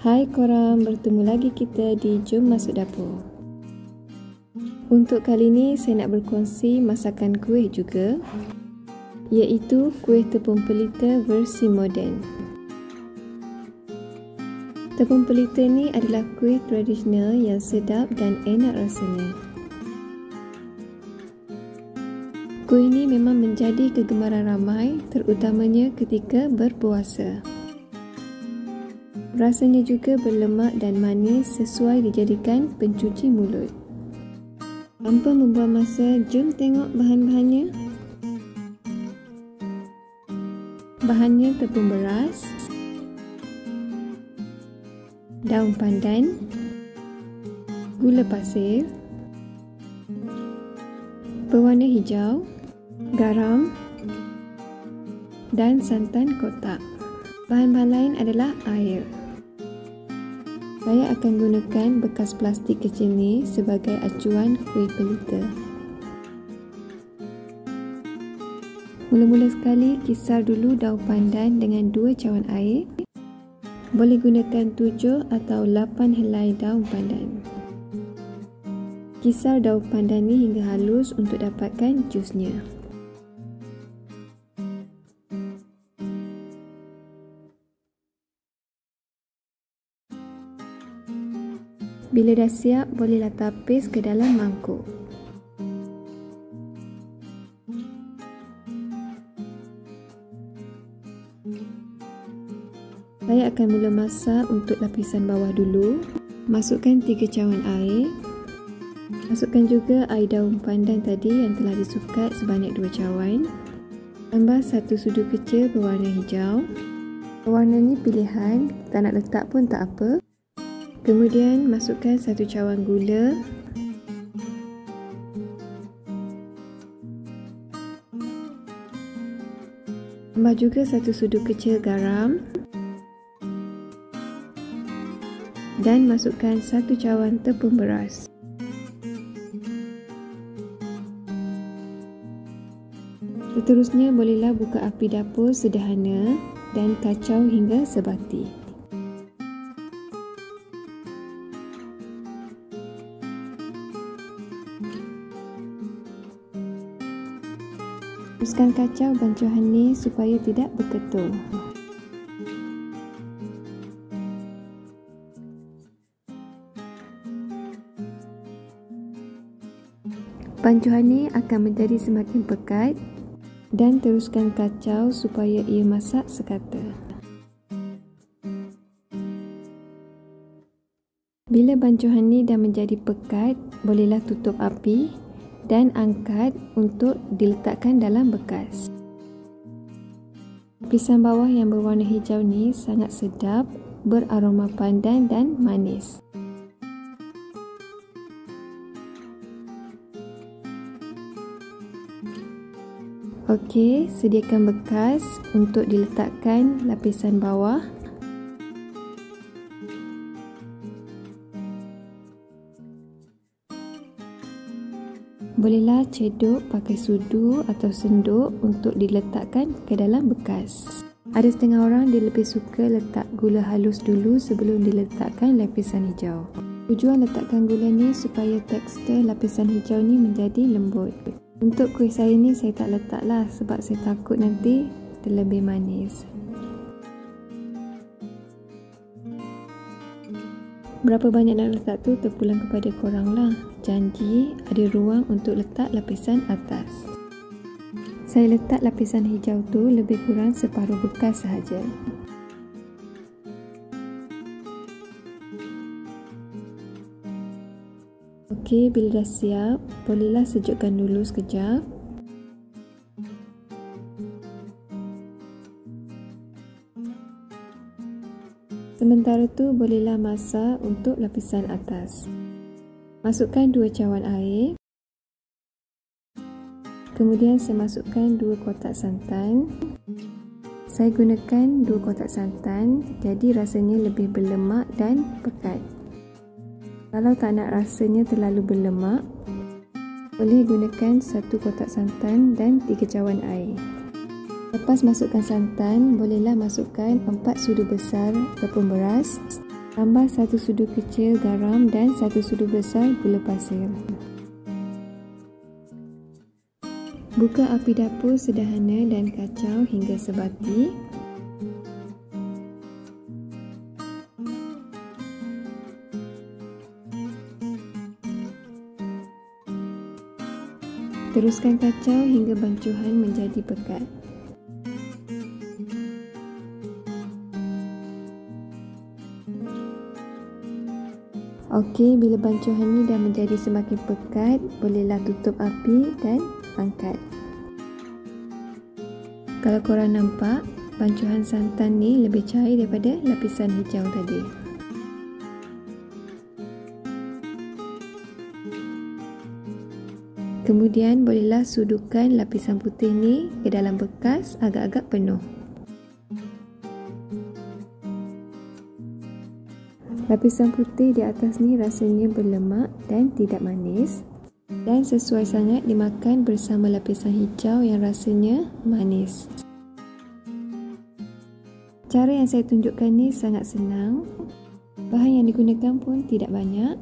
Hai korang, bertemu lagi kita di Jom Masuk Dapur. Untuk kali ni saya nak berkongsi masakan kuih juga, iaitu kuih tepung pelita versi moden. Tepung pelita ni adalah kuih tradisional yang sedap dan enak rasanya. Kuih ni memang menjadi kegemaran ramai, terutamanya ketika berpuasa. Rasanya juga berlemak dan manis sesuai dijadikan pencuci mulut. Tanpa membuang masa, jom tengok bahan-bahannya. Bahannya tepung beras, daun pandan, gula pasir, pewarna hijau, garam dan santan kotak. Bahan-bahan lain adalah air. Saya akan gunakan bekas plastik kecil ni sebagai acuan kuih pelita. Mula-mula sekali kisar dulu daun pandan dengan 2 cawan air. Boleh gunakan 7 atau 8 helai daun pandan. Kisar daun pandan ni hingga halus untuk dapatkan jusnya. Bila dah siap, bolehlah tapis ke dalam mangkuk. Saya akan mula masak untuk lapisan bawah dulu. Masukkan 3 cawan air. Masukkan juga air daun pandan tadi yang telah disukat sebanyak 2 cawan. Tambah 1 sudu kecil berwarna hijau. Warna ni pilihan, tak nak letak pun tak apa. Kemudian masukkan 1 cawan gula, tambah juga 1 sudu kecil garam dan masukkan 1 cawan tepung beras. Seterusnya bolehlah buka api dapur sederhana dan kacau hingga sebati. Teruskan kacau bancuhan ni supaya tidak berketul. Bancuhan ni akan menjadi semakin pekat dan teruskan kacau supaya ia masak sekata. Bila bancuhan ni dah menjadi pekat, bolehlah tutup api dan angkat untuk diletakkan dalam bekas. Lapisan bawah yang berwarna hijau ni sangat sedap, beraroma pandan dan manis. Okey, sediakan bekas untuk diletakkan lapisan bawah. Bolehlah cedok pakai sudu atau senduk untuk diletakkan ke dalam bekas. Ada setengah orang dia lebih suka letak gula halus dulu sebelum diletakkan lapisan hijau. Tujuan letakkan gula ni supaya tekstur lapisan hijau ni menjadi lembut. Untuk kuih saya ni saya tak letaklah sebab saya takut nanti terlebih manis. Berapa banyak nak letak tu terpulang kepada korang lah. Janji ada ruang untuk letak lapisan atas. Saya letak lapisan hijau tu lebih kurang separuh bekas sahaja. Okey, bila dah siap, bolehlah sejukkan dulu sekejap. Sementara tu bolehlah masak untuk lapisan atas. Masukkan 2 cawan air. Kemudian saya masukkan 2 kotak santan. Saya gunakan 2 kotak santan, jadi rasanya lebih berlemak dan pekat. Kalau tak nak rasanya terlalu berlemak, boleh gunakan 1 kotak santan dan 3 cawan air. Lepas masukkan santan, bolehlah masukkan 4 sudu besar tepung beras Tambah 1 sudu kecil garam dan 1 sudu besar gula pasir. Buka api dapur sederhana dan kacau hingga sebati. Teruskan kacau hingga bancuhan menjadi pekat. Okey, bila bancuhan ni dah menjadi semakin pekat, bolehlah tutup api dan angkat. Kalau korang nampak, bancuhan santan ni lebih cair daripada lapisan hijau tadi. Kemudian bolehlah sudukan lapisan putih ni ke dalam bekas agak-agak penuh. Lapisan putih di atas ni rasanya berlemak dan tidak manis dan sesuai sangat dimakan bersama lapisan hijau yang rasanya manis. Cara yang saya tunjukkan ni sangat senang. Bahan yang digunakan pun tidak banyak.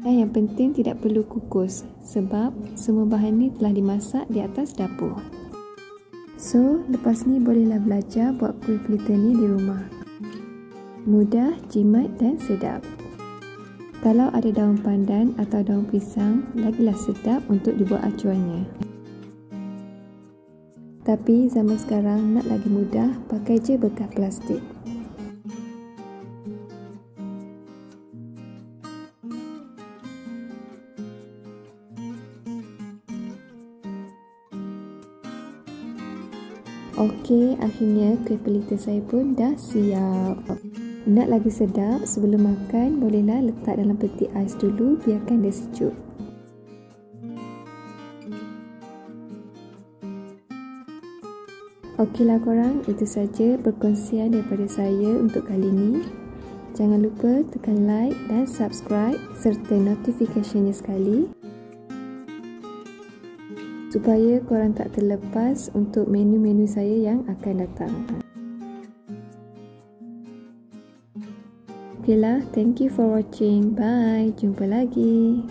Dan yang penting tidak perlu kukus sebab semua bahan ni telah dimasak di atas dapur. So, lepas ni bolehlah belajar buat kuih pelita ni di rumah. Mudah, jimat dan sedap. Kalau ada daun pandan atau daun pisang, lagilah sedap untuk dibuat acuannya. Tapi zaman sekarang nak lagi mudah, pakai je bekas plastik. Okey, akhirnya kuih pelita saya pun dah siap. Nak lagi sedap, sebelum makan bolehlah letak dalam peti ais dulu, biarkan dia sejuk. Okeylah korang, itu saja perkongsian daripada saya untuk kali ini. Jangan lupa tekan like dan subscribe serta notifikasinya sekali supaya korang tak terlepas untuk menu-menu saya yang akan datang. Okeylah, thank you for watching. Bye, jumpa lagi.